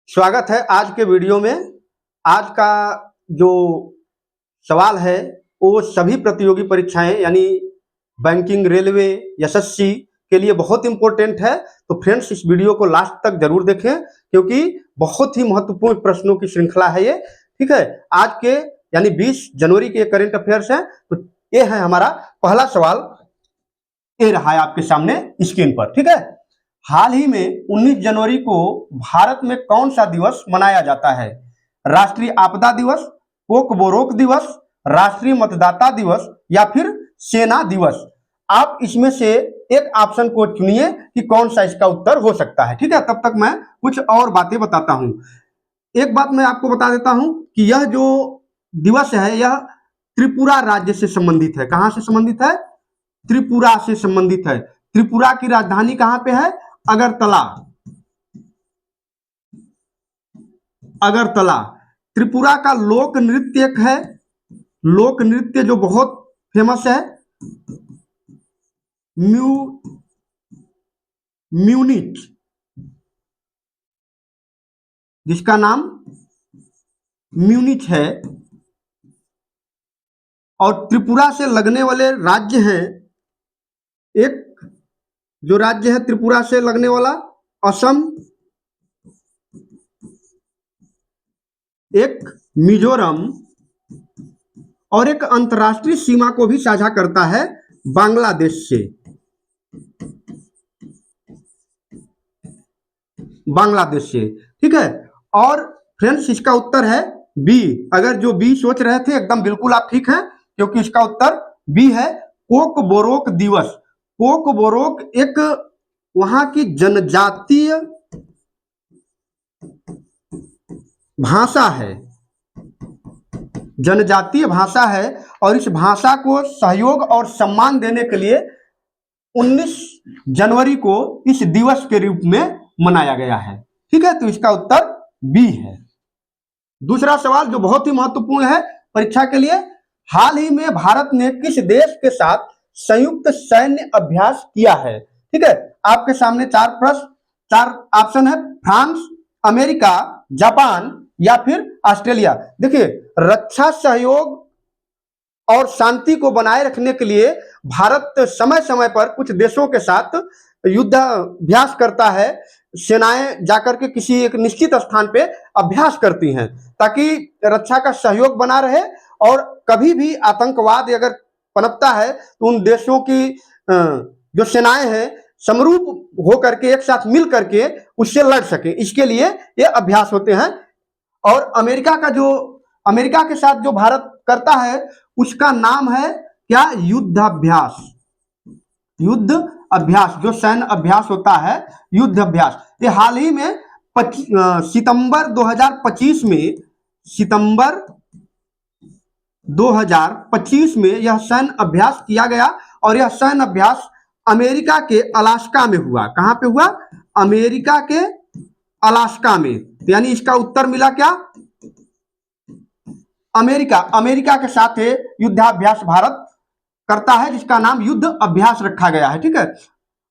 स्वागत है आज के वीडियो में। आज का जो सवाल है वो सभी प्रतियोगी परीक्षाएं यानी बैंकिंग, रेलवे, एसएससी के लिए बहुत इंपॉर्टेंट है। तो फ्रेंड्स, इस वीडियो को लास्ट तक जरूर देखें क्योंकि बहुत ही महत्वपूर्ण प्रश्नों की श्रृंखला है ये। ठीक है, आज के यानी 20 जनवरी के करंट अफेयर्स है। तो ये है हमारा पहला सवाल, ये रहा है आपके सामने स्क्रीन पर। ठीक है, हाल ही में 19 जनवरी को भारत में कौन सा दिवस मनाया जाता है? राष्ट्रीय आपदा दिवस, कोक बोरोक दिवस, राष्ट्रीय मतदाता दिवस या फिर सेना दिवस? आप इसमें से एक ऑप्शन को चुनिए कि कौन सा इसका उत्तर हो सकता है। ठीक है, तब तक मैं कुछ और बातें बताता हूं। एक बात मैं आपको बता देता हूं कि यह जो दिवस है यह त्रिपुरा राज्य से संबंधित है। कहां से संबंधित है? त्रिपुरा से संबंधित है। त्रिपुरा की राजधानी कहां पे है? अगरतला। अगरतला। त्रिपुरा का लोक नृत्य एक है, लोक नृत्य जो बहुत फेमस है, म्यूनिच, जिसका नाम म्यूनिच है। और त्रिपुरा से लगने वाले राज्य हैं, एक जो राज्य है त्रिपुरा से लगने वाला असम, एक मिजोरम, और एक अंतर्राष्ट्रीय सीमा को भी साझा करता है बांग्लादेश से। बांग्लादेश से। ठीक है, और फ्रेंड्स इसका उत्तर है बी। अगर जो बी सोच रहे थे एकदम बिल्कुल आप ठीक हैं, क्योंकि इसका उत्तर बी है, कोक बोरोक दिवस। कोक बोरोक एक वहां की जनजातीय भाषा है, जनजातीय भाषा है। और इस भाषा को सहयोग और सम्मान देने के लिए 19 जनवरी को इस दिवस के रूप में मनाया गया है। ठीक है, तो इसका उत्तर बी है। दूसरा सवाल जो बहुत ही महत्वपूर्ण है परीक्षा के लिए, हाल ही में भारत ने किस देश के साथ संयुक्त सैन्य अभ्यास किया है? ठीक है, आपके सामने चार ऑप्शन है, फ्रांस, अमेरिका, जापान या फिर ऑस्ट्रेलिया। देखिए, रक्षा सहयोग और शांति को बनाए रखने के लिए भारत समय समय पर कुछ देशों के साथ युद्धाभ्यास करता है। सेनाएं जाकर के किसी एक निश्चित स्थान पे अभ्यास करती हैं ताकि रक्षा का सहयोग बना रहे, और कभी भी आतंकवाद अगर पनपता है तो उन देशों की जो सेनाएं हैं समरूप होकर के एक साथ मिल करके उससे लड़ सके, इसके लिए ये अभ्यास होते हैं। और अमेरिका के साथ जो भारत करता है उसका नाम है क्या? युद्धाभ्यास। युद्ध अभ्यास, जो सैन्य अभ्यास होता है युद्ध अभ्यास। ये हाल ही में सितंबर 2025 में, सितंबर 2025 में यह सैन्य अभ्यास किया गया। और यह सैन्य अभ्यास अमेरिका के अलास्का में हुआ। कहां पे हुआ? अमेरिका के अलास्का में। यानी इसका उत्तर मिला क्या? अमेरिका। अमेरिका के साथ युद्धाभ्यास भारत करता है जिसका नाम युद्ध अभ्यास रखा गया है। ठीक है,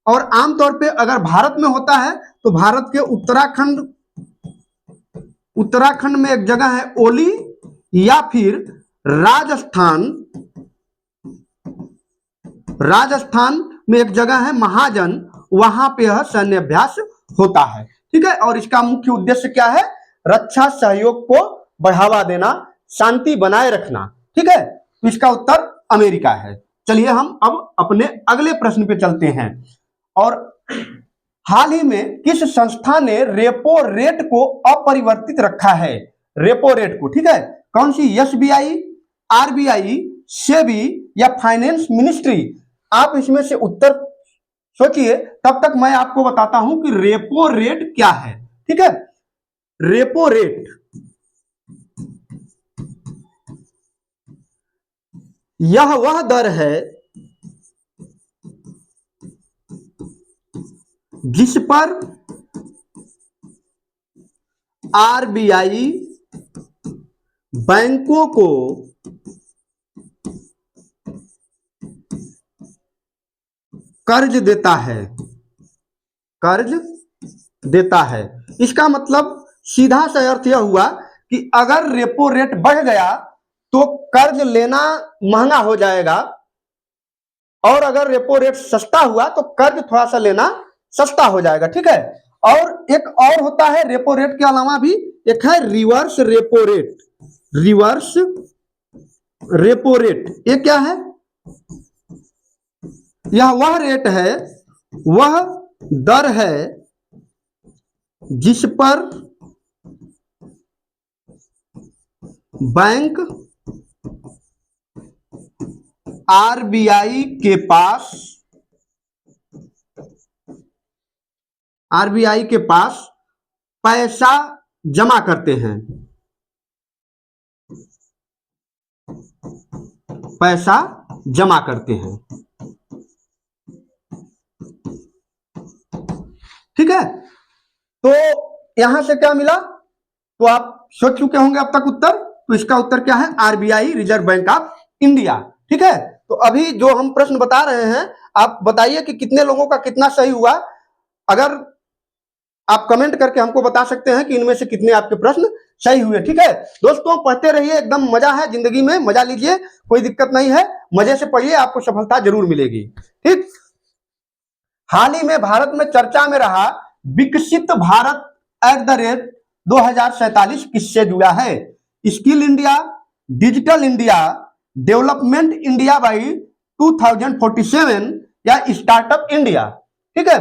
और आमतौर पे अगर भारत में होता है तो भारत के उत्तराखंड में एक जगह है ओली, या फिर राजस्थान में एक जगह है महाजन, वहां पे यह सैन्य अभ्यास होता है। ठीक है, और इसका मुख्य उद्देश्य क्या है? रक्षा सहयोग को बढ़ावा देना, शांति बनाए रखना। ठीक है, तो इसका उत्तर अमेरिका है। चलिए हम अब अपने अगले प्रश्न पे चलते हैं। और हाल ही में किस संस्था ने रेपो रेट को अपरिवर्तित रखा है? रेपो रेट को, ठीक है, कौन सी? एसबीआई, आरबीआई, सेबी या फाइनेंस मिनिस्ट्री? आप इसमें से उत्तर सोचिए, तब तक मैं आपको बताता हूं कि रेपो रेट क्या है। ठीक है, रेपो रेट यह वह दर है जिस पर आरबीआई बैंकों को कर्ज देता है। कर्ज देता है। इसका मतलब सीधा सा अर्थ यह हुआ कि अगर रेपो रेट बढ़ गया तो कर्ज लेना महंगा हो जाएगा, और अगर रेपो रेट सस्ता हुआ तो कर्ज थोड़ा सा लेना सस्ता हो जाएगा। ठीक है, और एक और होता है रेपो रेट के अलावा भी, एक है reverse repo rate. Reverse repo rate ये क्या है? यह वह रेट है, वह दर है जिस पर बैंक आरबीआई के पास पैसा जमा करते हैं, पैसा जमा करते हैं। ठीक है, तो यहां से क्या मिला? तो आप सोच चुके होंगे अब तक उत्तर। तो इसका उत्तर क्या है? RBI, reserve bank of India. ठीक है, तो अभी जो हम प्रश्न बता रहे हैं, आप बताइए कि कितने लोगों का कितना सही हुआ। अगर आप कमेंट करके हमको बता सकते हैं कि इनमें से कितने आपके प्रश्न सही हुए। ठीक है दोस्तों, पढ़ते रहिए, एकदम मजा है जिंदगी में, मजा लीजिए, कोई दिक्कत नहीं है, मजे से पढ़िए, आपको सफलता जरूर मिलेगी। ठीक, हाल ही में भारत में चर्चा में रहा विकसित भारत @ 2047 किससे जुड़ा है? Skill India, digital India, development India by 2047 या स्टार्टअप इंडिया। ठीक है,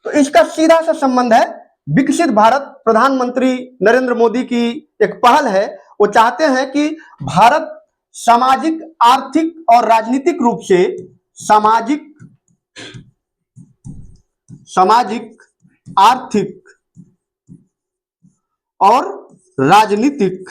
तो इसका सीधा सा संबंध है विकसित भारत। प्रधानमंत्री नरेंद्र मोदी की एक पहल है, वो चाहते हैं कि भारत सामाजिक, आर्थिक और राजनीतिक रूप से सामाजिक, आर्थिक और राजनीतिक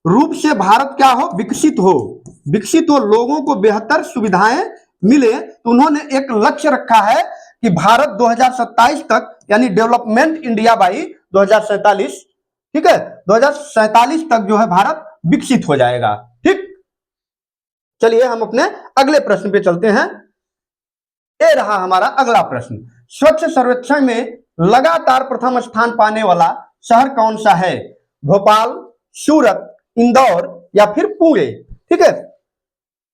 रूप से भारत क्या हो? विकसित हो, विकसित हो, लोगों को बेहतर सुविधाएं मिले। तो उन्होंने एक लक्ष्य रखा है कि भारत 2027 तक, यानी डेवलपमेंट इंडिया बाई 2047, ठीक है, 2047 तक जो है भारत विकसित हो जाएगा। ठीक, चलिए हम अपने अगले प्रश्न पे चलते हैं। ये रहा हमारा अगला प्रश्न। स्वच्छ सर्वेक्षण में लगातार प्रथम स्थान पाने वाला शहर कौन सा है? भोपाल, सूरत, इंदौर या फिर पुणे। ठीक है,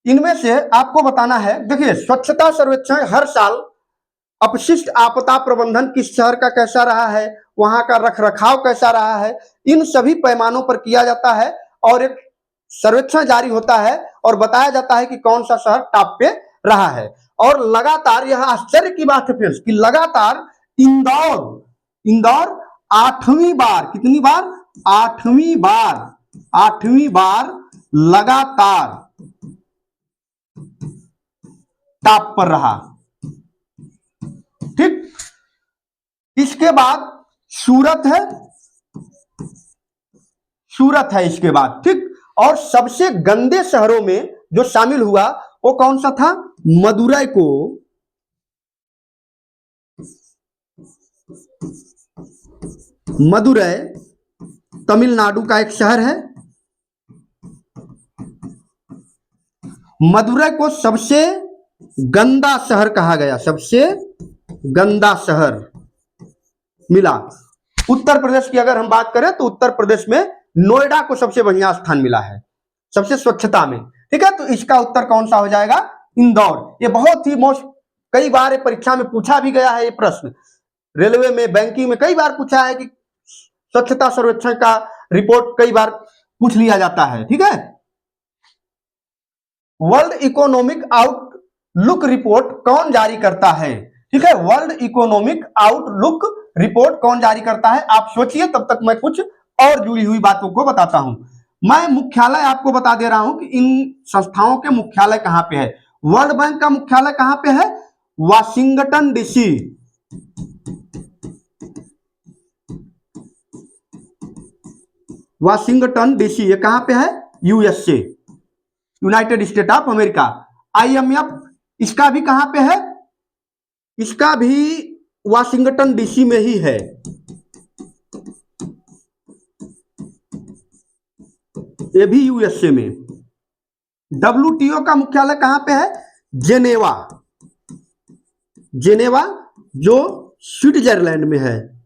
इनमें से आपको बताना है। देखिए, स्वच्छता सर्वेक्षण हर साल अपशिष्ट आपदा प्रबंधन किस शहर का कैसा रहा है, वहां का रखरखाव कैसा रहा है, इन सभी पैमानों पर किया जाता है, और एक सर्वेक्षण जारी होता है और बताया जाता है कि कौन सा शहर टॉप पे रहा है। और लगातार, यह आश्चर्य की बात है फ्रेंड्स कि लगातार इंदौर 8वीं बार, कितनी बार? 8वीं बार लगातार टॉप पर रहा। ठीक, इसके बाद सूरत है इसके बाद। ठीक, और सबसे गंदे शहरों में जो शामिल हुआ वो कौन सा था? मदुरै तमिलनाडु का एक शहर है। मदुरै को सबसे गंदा शहर कहा गया, सबसे गंदा शहर मिला। उत्तर प्रदेश की अगर हम बात करें तो उत्तर प्रदेश में नोएडा को सबसे बढ़िया स्थान मिला है, सबसे स्वच्छता में। ठीक है, तो इसका उत्तर कौन सा हो जाएगा? इंदौर। ये बहुत ही कई बार परीक्षा में पूछा भी गया है ये प्रश्न, रेलवे में, बैंकिंग में कई बार पूछा है कि स्वच्छता सर्वेक्षण का रिपोर्ट कई बार पूछ लिया जाता है। ठीक है, वर्ल्ड इकोनॉमिक आउटलुक रिपोर्ट कौन जारी करता है? ठीक है, वर्ल्ड इकोनॉमिक आउटलुक रिपोर्ट कौन जारी करता है? आप सोचिए, तब तक मैं कुछ और जुड़ी हुई बातों को बताता हूं। मैं मुख्यालय आपको बता दे रहा हूं कि इन संस्थाओं के मुख्यालय कहां पे है। वर्ल्ड बैंक का मुख्यालय कहां पे है? Washington DC. वाशिंगटन डीसी ये कहां पे है? USA, United state of America. IMF इसका भी कहां पे है? इसका भी वाशिंगटन डीसी में ही है। ये भी यूएसए में। डब्ल्यूटीओ का मुख्यालय कहां पे है? जेनेवा, जो स्विट्जरलैंड में है।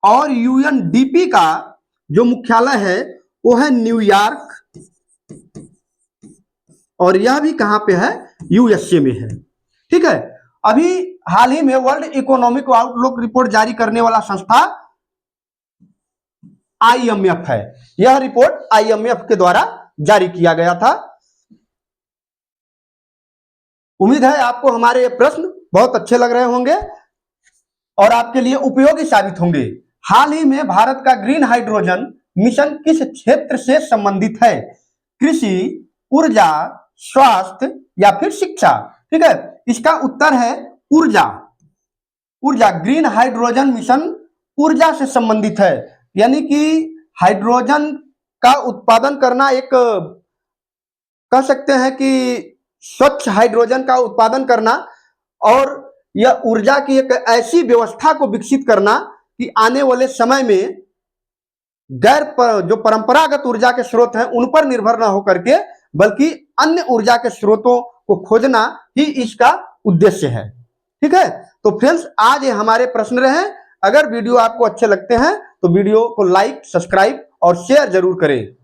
और यूएनडीपी का जो मुख्यालय है वो है न्यूयॉर्क, और यह भी कहां पे है, यूएसए में है। ठीक है, अभी हाल ही में वर्ल्ड इकोनॉमिक आउटलुक रिपोर्ट जारी करने वाला संस्था आईएमएफ है। यह रिपोर्ट आईएमएफ के द्वारा जारी किया गया था। उम्मीद है आपको हमारे ये प्रश्न बहुत अच्छे लग रहे होंगे और आपके लिए उपयोगी साबित होंगे। हाल ही में भारत का ग्रीन हाइड्रोजन मिशन किस क्षेत्र से संबंधित है? कृषि, ऊर्जा, स्वास्थ्य या फिर शिक्षा? ठीक है, इसका उत्तर है ऊर्जा। ऊर्जा, ग्रीन हाइड्रोजन मिशन ऊर्जा से संबंधित है, यानी कि हाइड्रोजन का उत्पादन करना एक कह सकते हैं कि स्वच्छ हाइड्रोजन का उत्पादन करना और यह ऊर्जा की एक ऐसी व्यवस्था को विकसित करना कि आने वाले समय में जो परंपरागत ऊर्जा के स्रोत हैं उन पर निर्भर न होकर के बल्कि अन्य ऊर्जा के स्रोतों को खोजना ही इसका उद्देश्य है। ठीक है, तो फ्रेंड्स आज ये हमारे प्रश्न रहे। अगर वीडियो आपको अच्छे लगते हैं तो वीडियो को लाइक, सब्सक्राइब और शेयर जरूर करें।